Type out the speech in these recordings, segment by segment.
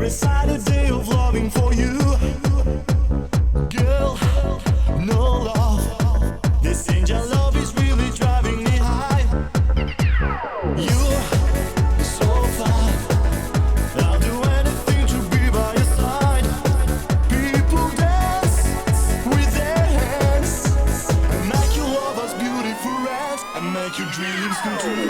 inside a day of loving for you. Girl, no love. This angel love is really driving me high. You're so fine. I'll do anything to be by your side. People dance with their hands and make your love as beautiful as and make your dreams come true.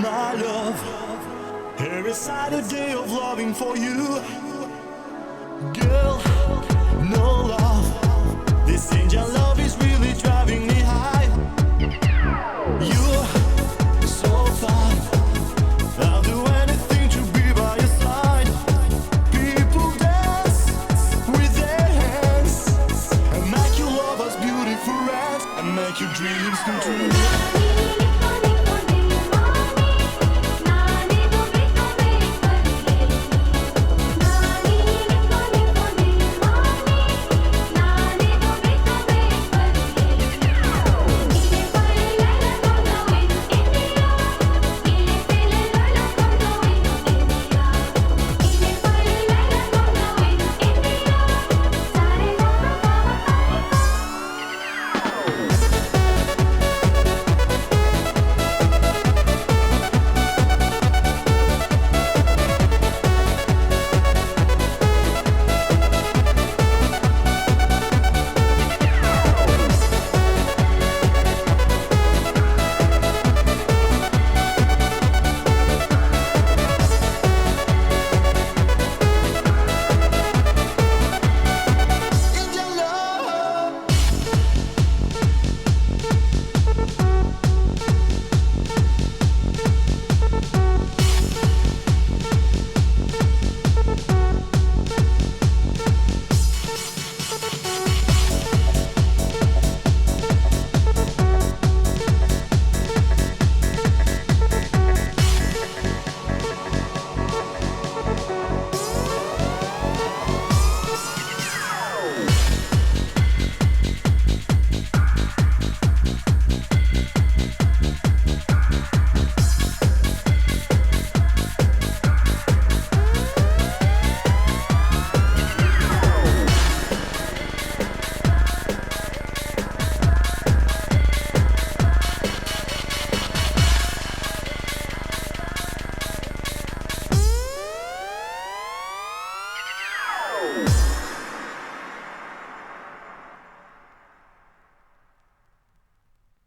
My love, here inside a day of loving for you. Girl, no love. This angel love is really driving me high. You're so fine. I'll do anything to be by your side. People dance with their hands and make your love as beautiful as and make your dreams come true.